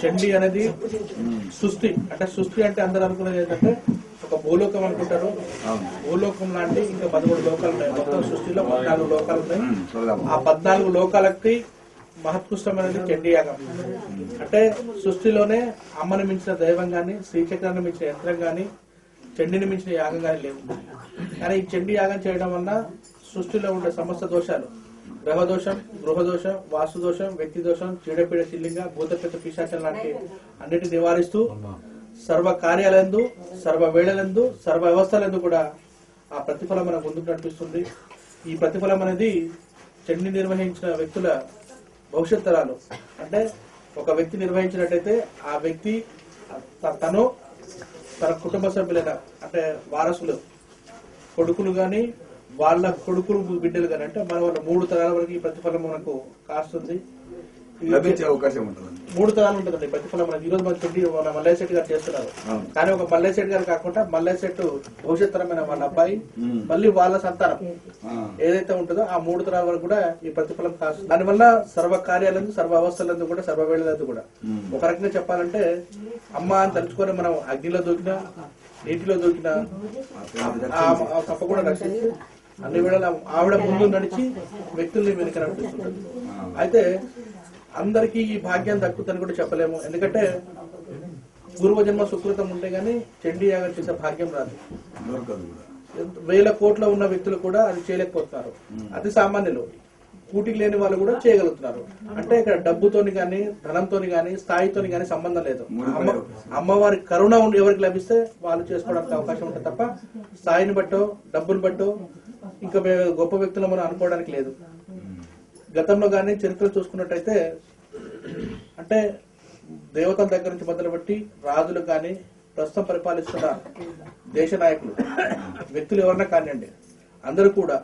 చండీ అనేది సృష్టి అంటే అందరూ అనుకునేది ఏంటంటే ఒక భూలోకం అనుకుంటారు. భూలోకం లాంటి ఇంకా 13 లోకాలు ఉన్నాయి. మొత్తం సృష్టిలో 14 లోకాలు ఉన్నాయి. ఆ 14 లోకాలకి మహత్కృష్టమైనది చండీ యాగం. అంటే సృష్టిలోనే అమ్మని మించిన దైవం గాని, శ్రీచక్రాన్ని మించిన యంత్రం గాని, చండీని మించిన యాగం గాని లేవు. కానీ ఈ చండీ యాగం చేయడం వల్ల సృష్టిలో ఉండే సమస్త దోషాలు, గ్రహదోషం, గృహదోషం, వాస్తుదోషం, వ్యక్తి దోషం, చీడపీడ, చిల్లింగ, భూతపిత, పిశాచం లాంటి అన్నిటిని నివారిస్తూ సర్వ కార్యాలందు, సర్వ వేళలందు, సర్వ వ్యవస్థలందు కూడా ఆ ప్రతిఫలం మనకు ముందుకు నడిపిస్తుంది. ఈ ప్రతిఫలం అనేది చండీ నిర్వహించిన వ్యక్తుల భవిష్యత్ తరాలు. అంటే ఒక వ్యక్తి నిర్వహించినట్టయితే ఆ వ్యక్తి తను తన కుటుంబ సభ్యులైన అంటే వారసులు, కొడుకులు గాని, వాళ్ళ కొడుకులు బిడ్డలు కానీ, అంటే మన వాళ్ళ 3 తరాల వరకు ఈ ప్రతిఫలం మనకు కాస్తుంది. లభించే అవకాశం ఉంటుంది. 3 తరాలు ఉంటుందండి ప్రతిఫలం మనకి. ఈ రోజు మన చెడ్డి మన మల్లయ్య శెట్టి గారు చేస్తున్నారు. కానీ ఒక మల్లయ్య శెట్టి గారు కాకుండా మల్లయ్య శెట్టు భవిష్యత్ తరమైన వాళ్ళ అబ్బాయి, మళ్ళీ వాళ్ళ సంతానం ఏదైతే ఉంటుందో ఆ 3 తరాల వరకు కూడా ఈ ప్రతిఫలం కాస్తుంది. దానివల్ల సర్వ కార్యాలందు, సర్వ అవస్థలందు కూడా, సర్వ వేళలందు కూడా ఒక రకంగా చెప్పాలంటే అమ్మ అని తలుచుకొని మనం అగ్నిలో దూకినా, నీటిలో దూకినా తప్ప కూడా రక్షించి అన్ని వేళలా ఆవిడ ముందు నడిచి వ్యక్తుల్ని వెనుక నడిపిస్తుంటుంది. అయితే అందరికీ ఈ భాగ్యం దక్కుతుందని కూడా చెప్పలేము. ఎందుకంటే పూర్వజన్మ సుకృతం ఉంటే గానీ చండీ యాగం చేసే భాగ్యం రాదు. 1000 కోట్ల ఉన్న వ్యక్తులు కూడా అది చేయలేకపోతున్నారు. అతి సామాన్యులు, కూటికి లేని వాళ్ళు కూడా చేయగలుగుతున్నారు. అంటే ఇక్కడ డబ్బుతోని గాని, ధనంతోని గాని, స్థాయితోని గాని సంబంధం లేదు. అమ్మవారి కరుణ ఎవరికి లభిస్తే వాళ్ళు చేసుకోవడానికి అవకాశం ఉంటుంది తప్ప స్థాయిని బట్టో, డబ్బుని బట్టో ఇంకా గొప్ప వ్యక్తులు మనం అనుకోవడానికి లేదు. గతంలో గానీ చరిత్ర చూసుకున్నట్టయితే అంటే దేవతల దగ్గర నుంచి మొదలుపెట్టి రాజులు కానీ, ప్రస్తుతం పరిపాలిస్తున్న దేశ నాయకులు, వ్యక్తులు ఎవరన్నా కానివ్వండి, అందరూ కూడా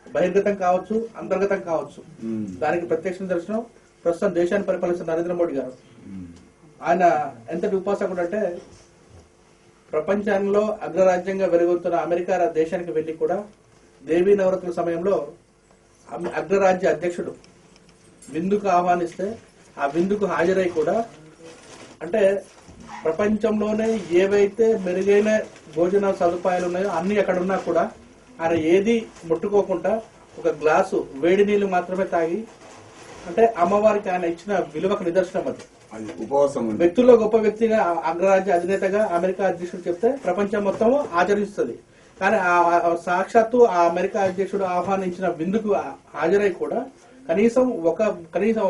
బహిర్గతం కావచ్చు, అంతర్గతం కావచ్చు, దానికి ప్రత్యక్ష దర్శనం ప్రస్తుతం దేశాన్ని పరిపాలిస్తున్న నరేంద్ర మోడీ గారు. ఆయన ఎంతటి ఉపాసకుడు అంటే ప్రపంచంలో అగ్రరాజ్యంగా వెలుగొందుతున్న అమెరికా దేశానికి వెళ్లి కూడా దేవీ నవరాత్రుల సమయంలో అగ్రరాజ్య అధ్యక్షుడు విందుకు ఆహ్వానిస్తే ఆ విందుకు హాజరై కూడా అంటే ప్రపంచంలోనే ఏవైతే మెరుగైన భోజన సదుపాయాలు ఉన్నాయో అన్ని అక్కడ ఉన్నా కూడా ఆయన ఏది ముట్టుకోకుండా ఒక గ్లాసు వేడి నీళ్లు మాత్రమే తాగి, అంటే అమ్మవారికి ఆయన ఇచ్చిన విలువకు నిదర్శనం అది. వ్యక్తుల్లో గొప్ప వ్యక్తిగా, అగ్రరాజ్య అధినేతగా అమెరికా అధ్యక్షుడు చెప్తే ప్రపంచం మొత్తం ఆచరిస్తుంది. కానీ సాక్షాత్తు ఆ అమెరికా అధ్యక్షుడు ఆహ్వానించిన విందుకు హాజరై కూడా కనీసం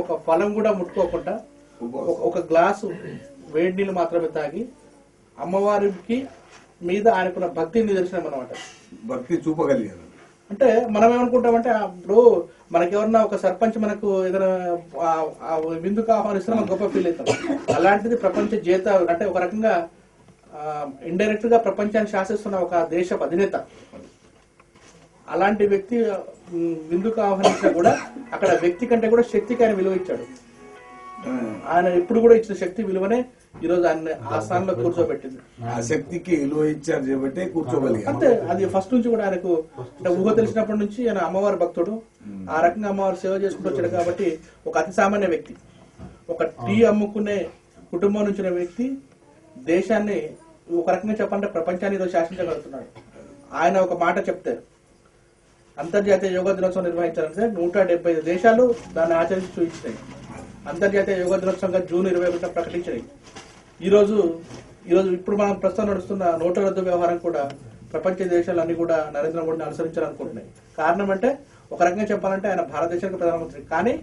ఒక ఫలం కూడా ముట్టుకోకుండా ఒక గ్లాసు వేడి నీళ్ళు మాత్రమే తాగి అమ్మవారికి మీద ఆయనకున్న భక్తి నిదర్శనం అన్నమాట. భక్తి చూపగలిగారు. అంటే మనం ఏమనుకుంటామంటే ఇప్పుడు మనకెవరన్నా ఒక సర్పంచ్ మనకు ఏదైనా విందుకు ఆహ్వానిస్తే మనం గొప్ప ఫీల్ అవుతాం. అలాంటిది ప్రపంచ జేత అంటే ఒక రకంగా ఇండైరెక్ట్ గా ప్రపంచాన్ని శాసిస్తున్న ఒక దేశ అధినేత, అలాంటి వ్యక్తి విందుకు ఆహ్వానించినా కూడా అక్కడ వ్యక్తి కంటే కూడా శక్తికి ఆయన విలువ ఇచ్చాడు. ఆయన ఎప్పుడు కూడా ఇచ్చిన శక్తి విలువనే ఈ రోజు ఆయన ఆ స్థానంలో కూర్చోబెట్టింది. ఆ శక్తికి విలువ ఇచ్చారు కాబట్టి కూర్చోగలిగారు. అంతే, అది ఫస్ట్ నుంచి కూడా ఆయనకు ఊహ తెలిసినప్పటి నుంచి ఆయన అమ్మవారి భక్తుడు. ఆ రకంగా అమ్మవారి సేవ చేసుకుంటూ వచ్చాడు కాబట్టి ఒక అతి సామాన్య వ్యక్తి, ఒక టీ అమ్ముకునే కుటుంబం నుంచి వ్యక్తి దేశాన్ని ఒక రకంగా చెప్పాలంటే ప్రపంచాన్ని ఈరోజు శాసించగలుగుతున్నాడు. ఆయన ఒక మాట చెప్తే అంతర్జాతీయ యోగా దినోత్సవం నిర్వహించాలంటే 175 దేశాలు దాన్ని ఆచరించి చూపించినాయి. అంతర్జాతీయ యోగా దినోత్సవంగా జూన్ 21 ప్రకటించినాయి. ఈరోజు ఇప్పుడు మనం ప్రస్తుతం నడుస్తున్న నోట్ల రద్దు వ్యవహారం కూడా ప్రపంచ దేశాలన్నీ కూడా నరేంద్ర మోడీని అనుసరించాలనుకుంటున్నాయి. కారణం అంటే ఒక రకంగా చెప్పాలంటే ఆయన భారతదేశానికి ప్రధానమంత్రి, కానీ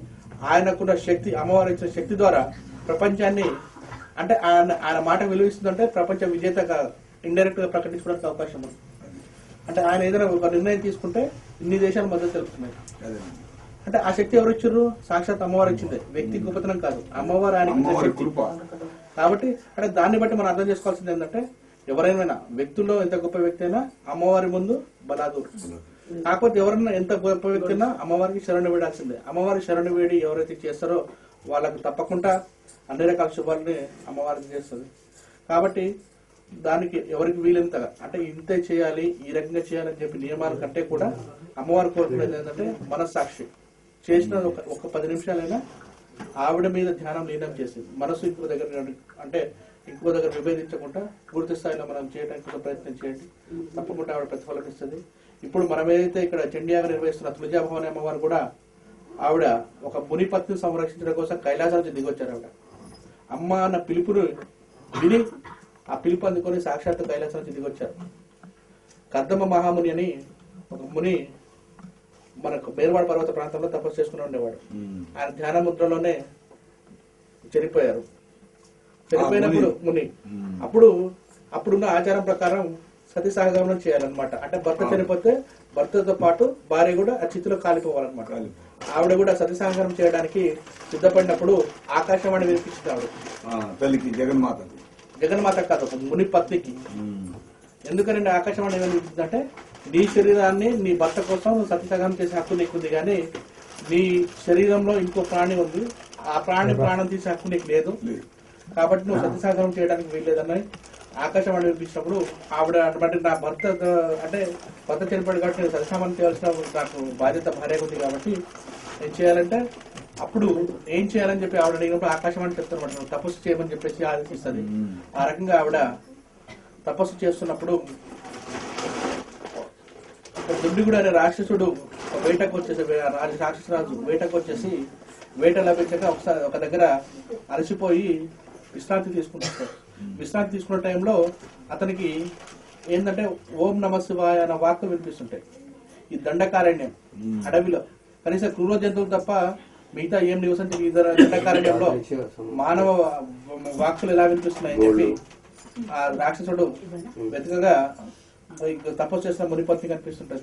ఆయనకున్న శక్తి, అమ్మవారు ఇచ్చిన శక్తి ద్వారా ప్రపంచాన్ని అంటే ఆయన మాట విలువిస్తుందంటే ప్రపంచ విజేతగా ఇండైరెక్ట్ గా ప్రకటించుకోవడానికి అవకాశం ఉంది. అంటే ఆయన ఏదైనా ఒక నిర్ణయం తీసుకుంటే ఇన్ని దేశాలు మద్దతు తెలుపుతున్నాయి. అంటే ఆ శక్తి ఎవరు ఇచ్చారు? సాక్షాత్ అమ్మవారు ఇచ్చిందే. వ్యక్తి గొప్పతనం కాదు, అమ్మవారు ఆయనకి. కాబట్టి అంటే దాన్ని బట్టి మనం అర్థం చేసుకోవాల్సింది ఏంటంటే ఎవరైనా వ్యక్తుల్లో ఎంత గొప్ప వ్యక్తి అయినా అమ్మవారి ముందు బలాదూరు. కాకపోతే ఎవరైనా ఎంత గొప్ప వ్యక్తి అయినా అమ్మవారికి శరణు వేడాల్సిందే. అమ్మవారికి శరణు వేడి ఎవరైతే చేస్తారో వాళ్ళకు తప్పకుండా అన్ని రకాల శుభాలని అమ్మవారికి చేస్తుంది. కాబట్టి దానికి ఎవరికి వీలెంతగా అంటే ఇంతే చేయాలి, ఈ రకంగా చేయాలని చెప్పి నియమాల కంటే కూడా అమ్మవారు కోరుకునేది ఏంటంటే మనస్సాక్షి చేసిన ఒక 10 నిమిషాలైనా ఆవిడ మీద ధ్యానం లీనం చేసి మనసు ఇంకో దగ్గర అంటే ఇంకో దగ్గర విభేదించకుండా పూర్తి స్థాయిలో మనం చేయడానికి ఒక ప్రయత్నం చేయండి. తప్పకుండా ఆవిడ ప్రతిఫలం ఇస్తుంది. ఇప్పుడు మనం ఏదైతే ఇక్కడ చండీయాగం నిర్వహిస్తున్న తులజాభవాని అమ్మవారు కూడా ఆవిడ ఒక ముని పత్నిని సంరక్షించడం కోసం కైలాసం నుంచి దిగొచ్చారు. ఆవిడ అమ్మ అన్న పిలుపును విని ఆ పిలుపు అందుకొని సాక్షాత్తు కైలాసం నుంచి దిగొచ్చారు. కర్దమ మహాముని అని ఒక ముని మనకు బేర్వాడ పర్వత ప్రాంతంలో తపస్సు చేసుకుని ఉండేవాడు. ఆయన ధ్యాన ముద్రలోనే చనిపోయారు. చనిపోయినప్పుడు ముని అప్పుడున్న ఆచారం ప్రకారం సతీ సహగమనం చేయాలన్నమాట. అంటే భర్త చనిపోతే భర్తతో పాటు భార్య కూడా ఆ చితిలో కాలిపోవాలన్నమాట. ఆవిడ కూడా సతీ సహగమనం చేయడానికి సిద్ధపడినప్పుడు ఆకాశవాణి వినిపించింది ఆవిడ తల్లికి జగన్మాత కాదు, ఒక ముని పత్నికి. ఎందుకని ఆకాశవాణి వినిపించిందంటే నీ శరీరాన్ని నీ భర్త కోసం సతీ సహగమనం చేసే హక్కు నీకుంది, కానీ నీ శరీరంలో ఇంకో ప్రాణి ఉంది, ఆ ప్రాణం తీసే హక్కు నీకు లేదు, కాబట్టి నువ్వు సతీ సహగమనం చేయడానికి వీల్లేదని ఆకాశవాణి వినిపించినప్పుడు ఆవిడ అంటే నా భర్త అంటే భర్త చనిపోయాడు కాబట్టి నేను సతీసహగమనం చేయాల్సిన నాకు బాధ్యత భార్య ఉంది, కాబట్టి ఏం చేయాలంటే అప్పుడు ఏం చేయాలని చెప్పి ఆవిడ అడిగినప్పుడు ఆకాశవాణి చెప్తారు తపస్సు చేయమని చెప్పేసి ఆలోచిస్తుంది. ఆ రకంగా ఆవిడ తపస్సు చేస్తున్నప్పుడు దుండిగుడు అనే రాక్షసుడు వేటకు వచ్చేసి రాక్షసరాజు వేటకు వచ్చేసి వేట లభించక ఒకసారి ఒక దగ్గర అలసిపోయి విశ్రాంతి తీసుకుంటాడు. విశ్రాంతి తీసుకున్న టైంలో అతనికి ఏంటంటే ఓం నమ శివాయ అన్న వాక్కులు వినిపిస్తుంటాయి. ఈ దండకారణ్యం అడవిలో కనీసం క్రూర జంతువులు తప్ప మిగతా ఏం నివసించి ఈ దండకారణ్యంలో మానవ వాక్కులు ఎలా వినిపిస్తున్నాయని చెప్పి ఆ రాక్షసుడు వెతకగా తపస్సు చేసిన మునిపత్ని కనిపిస్తుంటది.